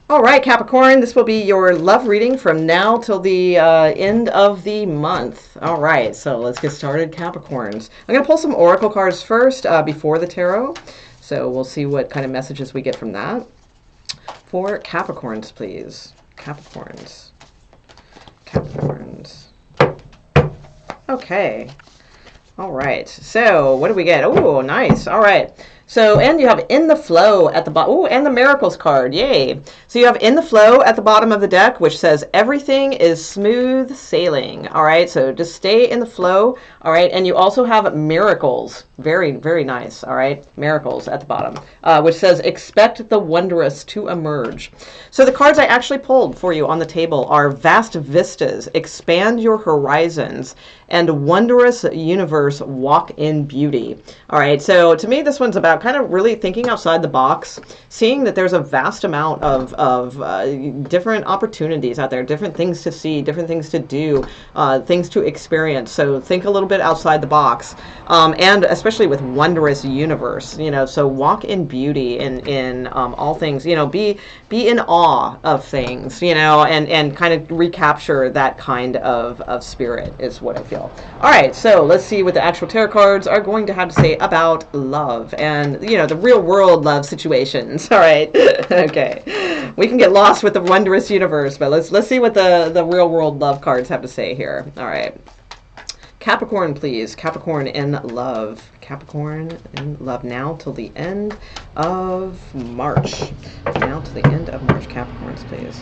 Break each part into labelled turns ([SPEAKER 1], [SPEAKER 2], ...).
[SPEAKER 1] All right, Capricorn, this will be your love reading from now till the end of the month. All right, so let's get started, Capricorns. I'm going to pull some oracle cards first before the tarot. So we'll see what kind of messages we get from that. For Capricorns, please. Capricorns. Capricorns. Okay. All right. So what do we get? Oh, nice. All right. So, and you have in the flow at the bottom. Oh, and the miracles card. Yay. So you have in the flow at the bottom of the deck, which says everything is smooth sailing. All right. So just stay in the flow. All right. And you also have miracles. Very, very nice. All right. Miracles at the bottom, which says expect the wondrous to emerge. So the cards I actually pulled for you on the table are vast vistas, expand your horizons, and wondrous universe, walk in beauty. All right. So to me, this one's about kind of really thinking outside the box, seeing that there's a vast amount of different opportunities out there, different things to see, different things to do, things to experience. So think a little bit outside the box, and especially with wondrous universe, you know, so walk in beauty in all things, you know, be in awe of things, you know, and kind of recapture that kind of spirit is what I feel. All right, so let's see what the actual tarot cards are going to have to say about love and, you know, the real world love situations. All right. Okay. We can get lost with the wondrous universe, but let's see what the real world love cards have to say here. All right. Capricorn, please. Capricorn in love. Capricorn in love now till the end of March. Now till the end of March. Capricorns, please.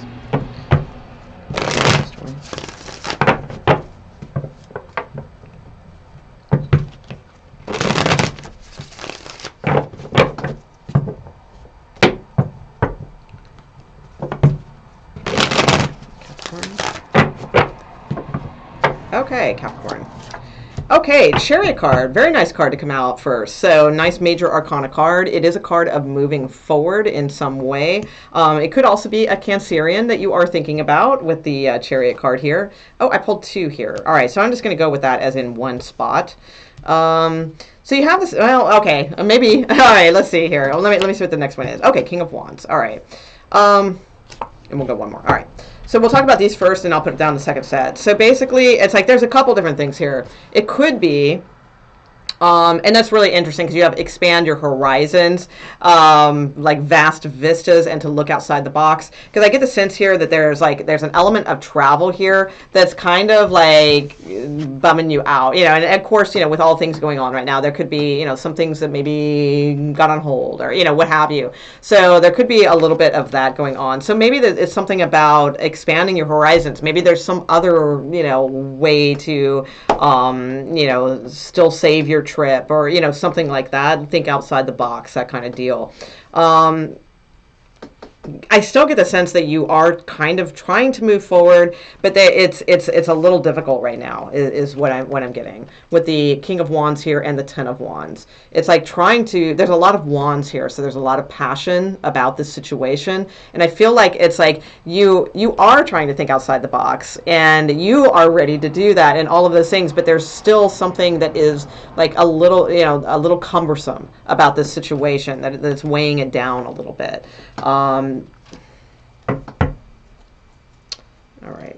[SPEAKER 1] Okay, Capricorn. Okay, Chariot card. Very nice card to come out first. So, nice major arcana card. It is a card of moving forward in some way. It could also be a Cancerian that you are thinking about with the Chariot card here. Oh, I pulled two here. All right, so I'm just going to go with that as in one spot. So you have this, well, okay, maybe, all right, let's see here. Oh, let me see what the next one is. Okay, King of Wands. All right. And we'll go one more. All right. So we'll talk about these first, and I'll put it down the second set. So basically, it's like there's a couple different things here. It could be, and that's really interesting because you have expand your horizons, like vast vistas, and to look outside the box. Because I get the sense here that there's an element of travel here that's kind of like bumming you out, you know. And of course, you know, with all things going on right now, there could be, you know, some things that maybe got on hold or, you know, what have you. So there could be a little bit of that going on. So maybe it's something about expanding your horizons. Maybe there's some other, you know, way to, you know, still save your trip or, you know, something like that. Think outside the box, that kind of deal. I still get the sense that you are kind of trying to move forward, but that it's a little difficult right now. Is what I'm getting with the King of Wands here and the Ten of Wands. It's like trying to. There's a lot of wands here, so there's a lot of passion about this situation, and I feel like it's like you are trying to think outside the box, and you are ready to do that, and all of those things. But there's still something that is like a little, you know, a little cumbersome about this situation that's weighing it down a little bit. All right.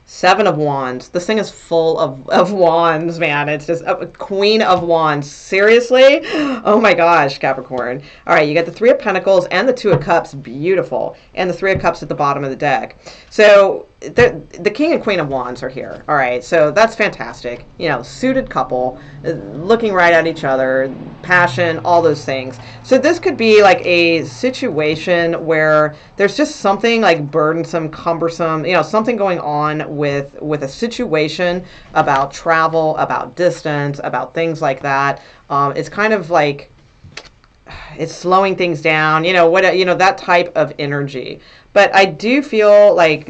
[SPEAKER 1] Seven of Wands. This thing is full of wands, man. It's just a Queen of Wands. Seriously? Oh my gosh, Capricorn. All right, you got the Three of Pentacles and the Two of Cups. Beautiful. And the Three of Cups at the bottom of the deck. So the King and Queen of Wands are here. All right, so that's fantastic. You know, suited couple, looking right at each other, passion, all those things. So this could be like a situation where there's just something like burdensome, cumbersome, you know, something going on with a situation about travel, about distance, about things like that. It's kind of like it's slowing things down, you know, that type of energy. But I do feel like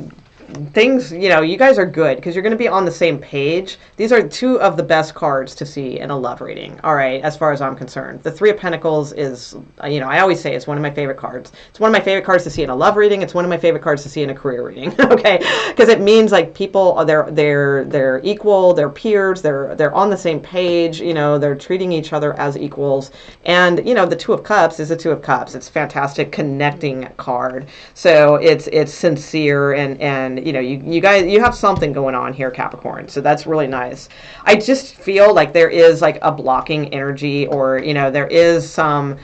[SPEAKER 1] things, you know, you guys are good because you're going to be on the same page. These are two of the best cards to see in a love reading, all right, as far as I'm concerned. The Three of Pentacles is, you know, I always say it's one of my favorite cards. It's one of my favorite cards to see in a love reading. It's one of my favorite cards to see in a career reading, okay, because it means like people, they're equal, they're peers, they're on the same page, you know, they're treating each other as equals. And, you know, the Two of Cups is a Two of Cups. It's a fantastic connecting card. So it's sincere, and you know, you guys, you have something going on here, Capricorn. So that's really nice. I just feel like there is like a blocking energy, or, you know, there is some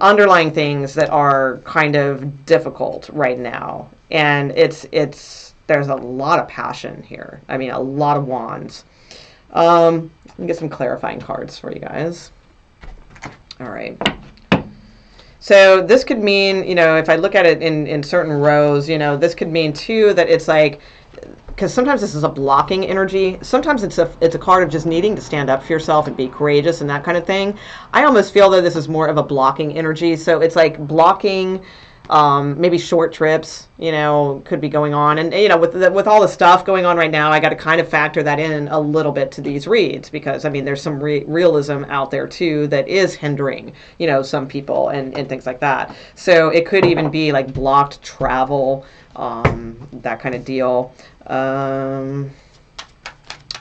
[SPEAKER 1] underlying things that are kind of difficult right now. And there's a lot of passion here. I mean, a lot of wands. Let me get some clarifying cards for you guys. All right. So this could mean, you know, if I look at it in certain rows, you know, this could mean too that it's like, because sometimes this is a blocking energy. Sometimes it's a card of just needing to stand up for yourself and be courageous and that kind of thing. I almost feel that this is more of a blocking energy. So it's like blocking, maybe short trips, you know, could be going on. And, you know, with all the stuff going on right now, I got to kind of factor that in a little bit to these reads, because, I mean, there's some realism out there, too, that is hindering, you know, some people and things like that. So it could even be like blocked travel, that kind of deal.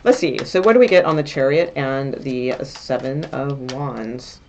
[SPEAKER 1] Let's see. So what do we get on the Chariot and the Seven of Wands?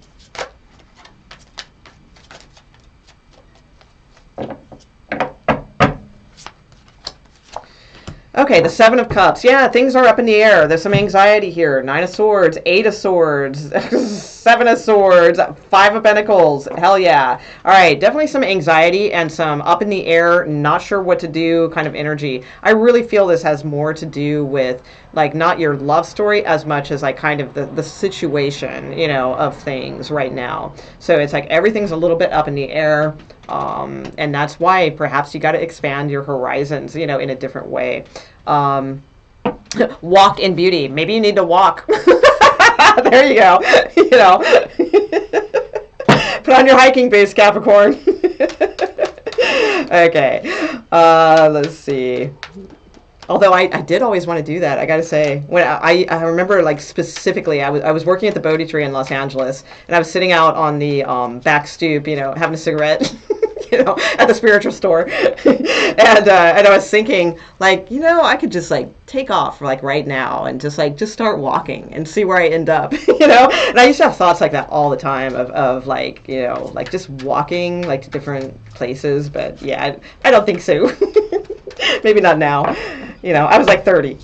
[SPEAKER 1] Okay, the Seven of Cups. Yeah, things are up in the air. There's some anxiety here. Nine of Swords, Eight of Swords, Seven of Swords, Five of Pentacles. Hell yeah. All right, definitely some anxiety and some up in the air, not sure what to do kind of energy. I really feel this has more to do with, like, not your love story as much as like kind of the situation, you know, of things right now. So it's like everything's a little bit up in the air. And that's why perhaps you got to expand your horizons, you know, in a different way. Walk in beauty. Maybe you need to walk. There you go. You know, put on your hiking boots, Capricorn. Okay. Let's see. Although I did always want to do that, I gotta say. When I remember, like, specifically, I was working at the Bodhi Tree in Los Angeles, and I was sitting out on the back stoop, you know, having a cigarette, you know, at the spiritual store, and I was thinking, like, you know, I could just like take off like right now and just start walking and see where I end up, you know. And I used to have thoughts like that all the time of like, you know, like just walking like to different places, but yeah, I don't think so. Maybe not now. You know, I was like 30.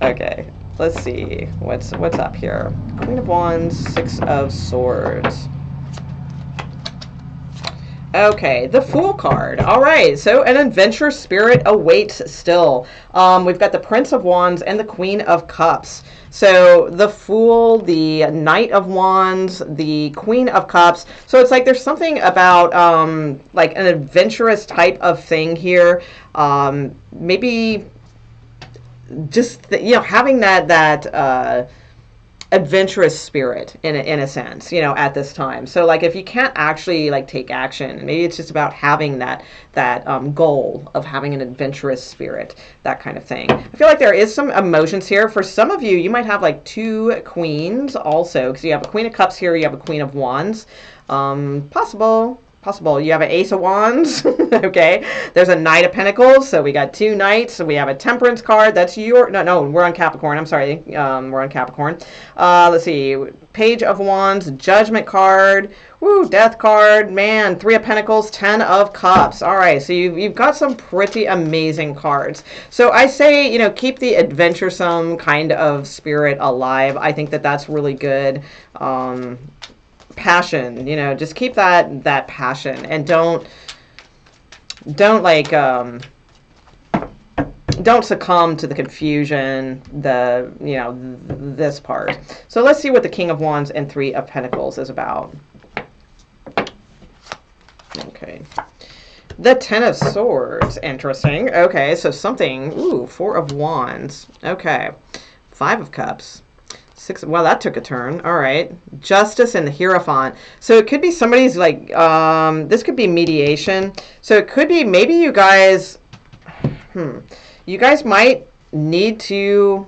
[SPEAKER 1] Okay, let's see. What's up here? Queen of Wands, Six of Swords. Okay, the Fool card. All right, so an adventure spirit awaits still. We've got the Prince of Wands and the Queen of Cups. So the Fool, the Knight of Wands, the Queen of Cups. So it's like there's something about like an adventurous type of thing here. Maybe just you know, having that adventurous spirit in a sense, you know, at this time. So like if you can't actually like take action, maybe it's just about having that goal of having an adventurous spirit, that kind of thing. I feel like there is some emotions here. For some of you, you might have like two queens also, because you have a Queen of Cups here, you have a Queen of Wands. Possible. You have an Ace of Wands. Okay, there's a Knight of Pentacles, so we got two knights. So we have a Temperance card. That's your no, we're on Capricorn. I'm sorry, we're on Capricorn. Let's see, Page of Wands, Judgment card, woo, Death card, man, Three of Pentacles, Ten of Cups. All right, so you've got some pretty amazing cards. So I say, you know, keep the adventuresome kind of spirit alive. I think that's really good. Passion, you know, just keep that passion, and don't like don't succumb to the confusion, you know, this part. So let's see what the King of Wands and Three of Pentacles is about. Okay, the Ten of Swords, interesting. Okay, so something, ooh, Four of Wands. Okay, Five of Cups. Well, that took a turn. All right. Justice and the Hierophant. So it could be somebody's like, this could be mediation. So it could be maybe you guys, You guys might need to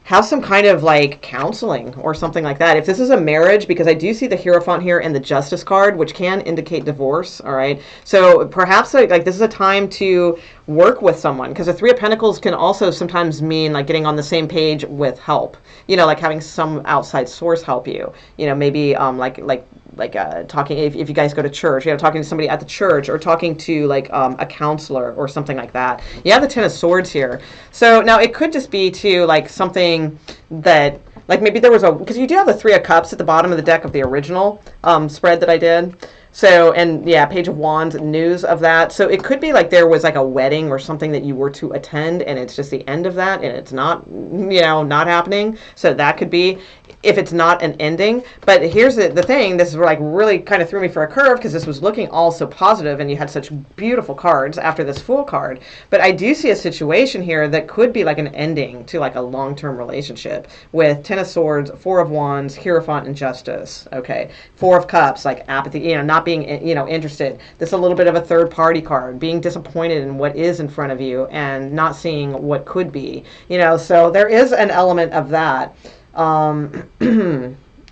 [SPEAKER 1] have some kind of like counseling or something like that. If this is a marriage, because I do see the Hierophant here and the Justice card, which can indicate divorce. All right. So perhaps like this is a time to work with someone, because the Three of Pentacles can also sometimes mean like getting on the same page with help, you know, like having some outside source help you, you know, maybe talking, if you guys go to church, you know, talking to somebody at the church, or talking to like a counselor or something like that. You have the Ten of Swords here. So now it could just be to like something that, like maybe there was because you do have the Three of Cups at the bottom of the deck of the original spread that I did. So, and yeah, Page of Wands, news of that. So it could be like there was like a wedding or something that you were to attend, and it's just the end of that, and it's not, you know, not happening. So that could be, if it's not an ending. But here's the thing, this is like really kind of threw me for a curve, because this was looking all so positive and you had such beautiful cards after this Fool card. But I do see a situation here that could be like an ending to like a long-term relationship, with Ten of Swords, Four of Wands, Hierophant, and Justice. Okay, Four of Cups, like apathy, you know, not being, you know, interested. This is a little bit of a third party card, being disappointed in what is in front of you and not seeing what could be, you know. So there is an element of that.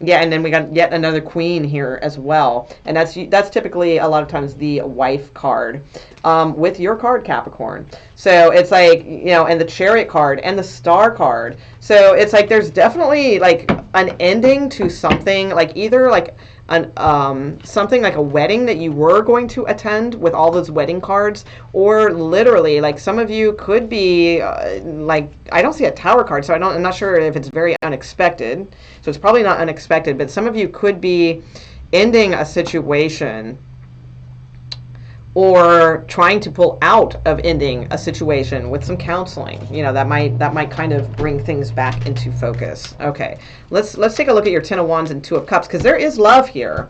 [SPEAKER 1] Yeah, and then we got yet another Queen here as well, and that's typically a lot of times the wife card with your card, Capricorn. So it's like, you know, and the Chariot card and the Star card. So it's like there's definitely like an ending to something, like either like an something like a wedding that you were going to attend with all those wedding cards, or literally like some of you could be like, I don't see a Tower card, so I'm not sure if it's very unexpected. So it's probably not unexpected, but some of you could be ending a situation or trying to pull out of ending a situation with some counseling. You know, that might kind of bring things back into focus. Okay, let's take a look at your Ten of Wands and Two of Cups, because there is love here.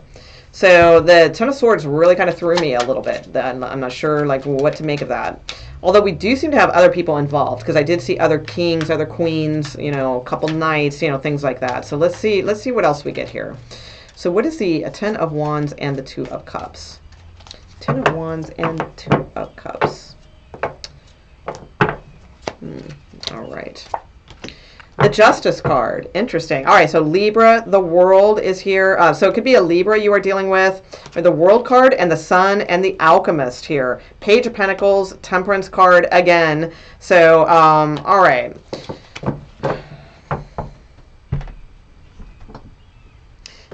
[SPEAKER 1] So the Ten of Swords really kind of threw me a little bit. I'm not sure like what to make of that. Although we do seem to have other people involved, because I did see other kings, other queens, you know, a couple knights, you know, things like that. So let's see what else we get here. So what is the Ten of Wands and the Two of Cups? Ten of Wands and Two of Cups. All right. The Justice card. Interesting. All right, so Libra, the World is here. So it could be a Libra you are dealing with, or the World card, and the Sun and the Alchemist here. Page of Pentacles, Temperance card again. So, all right.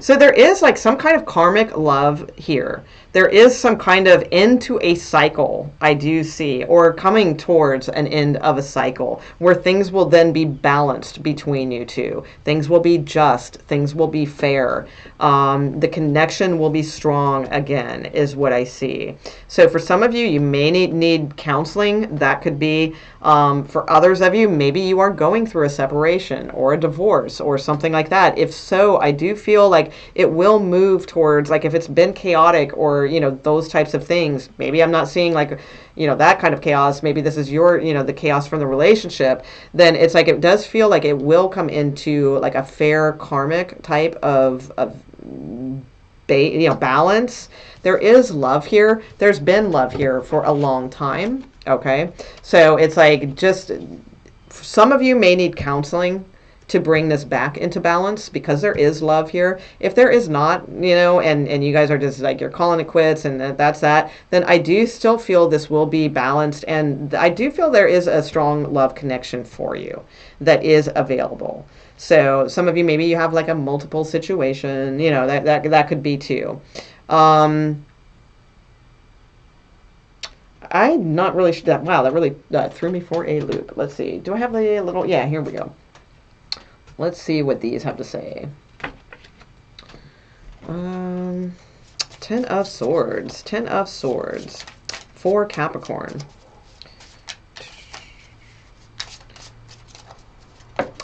[SPEAKER 1] So there is like some kind of karmic love here. There is some kind of end to a cycle, I do see, or coming towards an end of a cycle, where things will then be balanced between you two. Things will be just. Things will be fair. The connection will be strong again, is what I see. So for some of you, you may need counseling. That could be. For others of you, maybe you are going through a separation or a divorce or something like that. If so, I do feel like it will move towards, like if it's been chaotic or, you know, those types of things, maybe I'm not seeing like, you know, that kind of chaos. Maybe this is your, you know, the chaos from the relationship. Then it's like, it does feel like it will come into like a fair karmic type of you know, balance. There is love here. There's been love here for a long time. Okay, so it's like, just some of you may need counseling to bring this back into balance, because there is love here. If there is not, you know, and you guys are just like, you're calling it quits and that's that, then I do still feel this will be balanced, and I do feel there is a strong love connection for you that is available. So some of you, maybe you have like a multiple situation, you know, that could be too. I'm not really sure that, wow, that really threw me for a loop. Let's see. Do I have the little, yeah, here we go. Let's see what these have to say. 10 of Swords. 10 of Swords for Capricorn.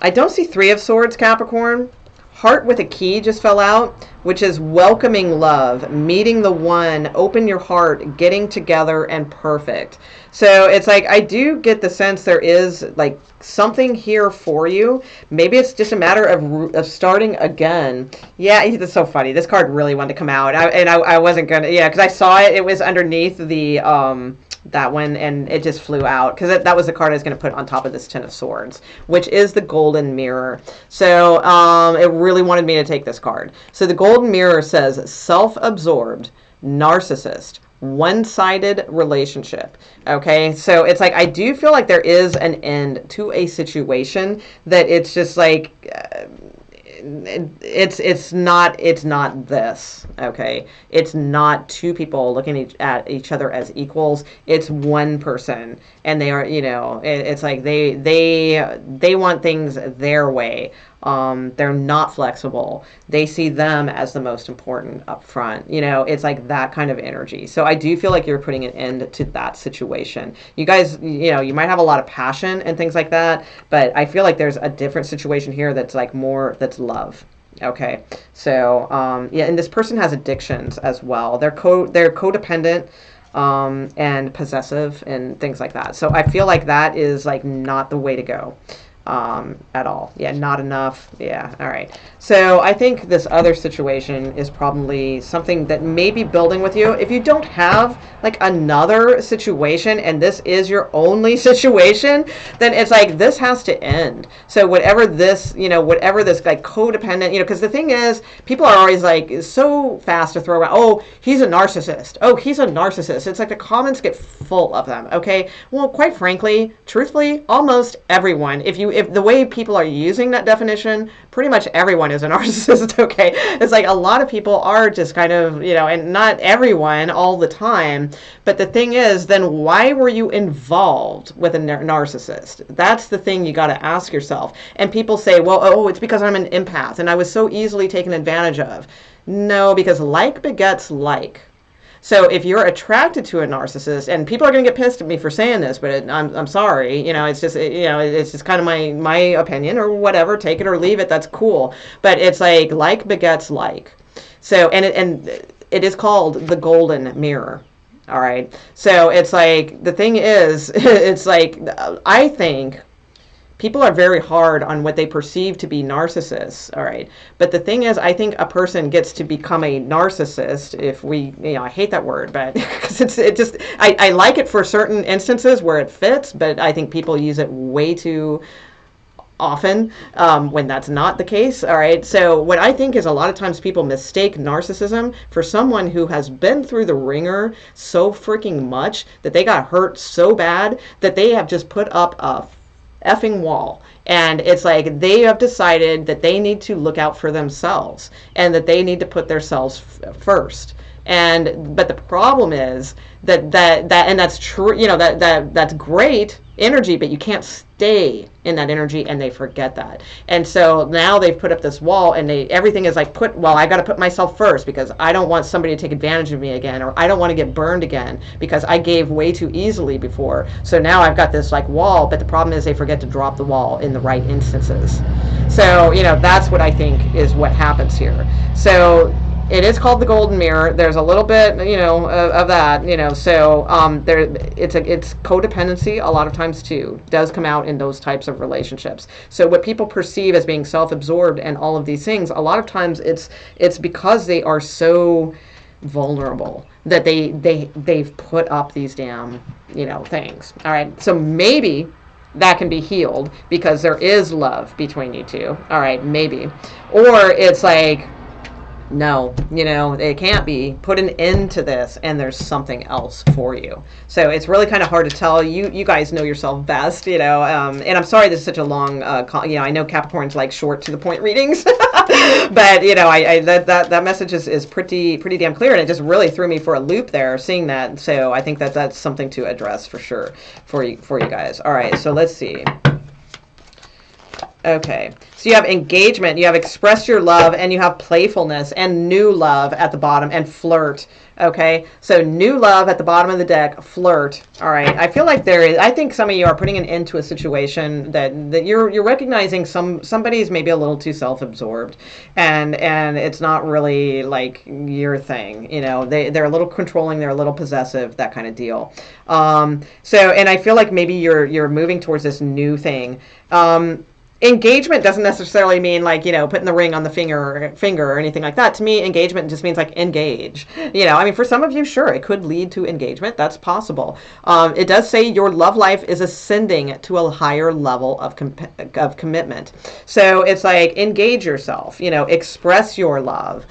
[SPEAKER 1] I don't see 3 of Swords, Capricorn. Heart with a key just fell out, which is welcoming love, meeting the one, open your heart, getting together, and perfect. So it's like, I do get the sense there is like something here for you. Maybe it's just a matter of starting again. Yeah, that's so funny. This card really wanted to come out. I wasn't going to, yeah, because I saw it. It was underneath the that one, and it just flew out because that was the card I was going to put on top of this Ten of Swords, which is the Golden Mirror. So it really wanted me to take this card. So the Golden Mirror says self-absorbed, narcissist, one-sided relationship. Okay, so it's like I do feel like there is an end to a situation that it's just like it's not this. Okay, it's not two people looking at each other as equals. It's one person, and they are, you know, it's like they want things their way. They're not flexible. They see them as the most important up front. You know, it's like that kind of energy. So I do feel like you're putting an end to that situation. You guys, you know, you might have a lot of passion and things like that, but I feel like there's a different situation here that's like more, that's love. Okay. So, yeah, and this person has addictions as well. They're codependent, and possessive and things like that. So I feel like that is like not the way to go. At all. Yeah, not enough. Yeah, all right. So I think this other situation is probably something that may be building with you. If you don't have like another situation and this is your only situation, then it's like this has to end. So whatever this, you know, whatever this like codependent, you know, because the thing is, people are always like so fast to throw around, oh, he's a narcissist. Oh, he's a narcissist. It's like the comments get full of them. Okay. Well, quite frankly, truthfully, almost everyone, if the way people are using that definition, pretty much everyone is a narcissist. Okay, it's like a lot of people are just kind of, you know, and not everyone all the time, but the thing is, then why were you involved with a narcissist? That's the thing you got to ask yourself. And people say, well, oh, it's because I'm an empath and I was so easily taken advantage of. No, because like begets like. So if you're attracted to a narcissist, and people are going to get pissed at me for saying this, but I'm sorry, you know, it's just, you know, it's just kind of my opinion or whatever, take it or leave it, that's cool. But it's like begets like. So, and it is called the Golden Mirror. All right. So it's like, the thing is, it's like, I think people are very hard on what they perceive to be narcissists, all right? But the thing is, I think a person gets to become a narcissist if we, you know, I hate that word, but because I like it for certain instances where it fits, but I think people use it way too often when that's not the case, all right? So what I think is a lot of times people mistake narcissism for someone who has been through the ringer so freaking much that they got hurt so bad that they have just put up a effing wall, and it's like they have decided that they need to look out for themselves and that they need to put themselves first. And but the problem is that and that's true, you know, that's great energy, but you can't stay in that energy, and they forget that. And so now they've put up this wall, and everything is like, well, I got to put myself first because I don't want somebody to take advantage of me again, or I don't want to get burned again because I gave way too easily before. So now I've got this like wall, but the problem is they forget to drop the wall in the right instances. So, you know, that's what I think is what happens here. So it is called the Golden Mirror. There's a little bit, you know, of that, you know. So it's codependency a lot of times too. Does come out in those types of relationships. So what people perceive as being self-absorbed and all of these things, a lot of times it's because they are so vulnerable that they've put up these damn, you know, things. All right. So maybe that can be healed because there is love between you two. All right, maybe. Or it's like, no, you know, it can't be. Put an end to this, and there's something else for you. So it's really kind of hard to tell. You guys know yourself best, you know. And I'm sorry this is such a long, you know, I know Capricorn's like short to the point readings, but you know, that message is pretty damn clear, and it just really threw me for a loop there, seeing that. So I think that's something to address for sure for you guys. All right, so let's see. Okay, so you have engagement, you have express your love, and you have playfulness and new love at the bottom, and flirt. Okay, so new love at the bottom of the deck, flirt. All right, I feel like I think some of you are putting an end to a situation that you're recognizing somebody's maybe a little too self-absorbed, and it's not really like your thing. You know, they're a little controlling, they're a little possessive, that kind of deal. So, and I feel like maybe you're moving towards this new thing. engagement doesn't necessarily mean like, you know, putting the ring on the finger or anything like that. To me, engagement just means like engage. You know, I mean, for some of you, sure, it could lead to engagement. That's possible. It does say your love life is ascending to a higher level of commitment. So it's like engage yourself, you know, express your love,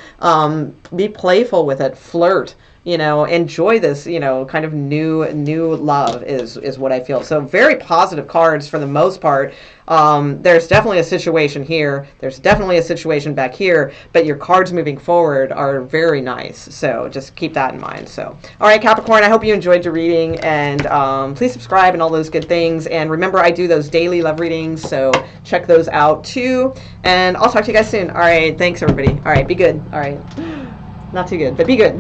[SPEAKER 1] be playful with it, flirt, you know, enjoy this, you know, kind of new love is what I feel. So very positive cards for the most part. There's definitely a situation here. There's definitely a situation back here, but your cards moving forward are very nice. So just keep that in mind. So, all right, Capricorn, I hope you enjoyed your reading, and please subscribe and all those good things. And remember, I do those daily love readings, so check those out too. And I'll talk to you guys soon. All right, thanks everybody. All right, be good. All right, not too good, but be good.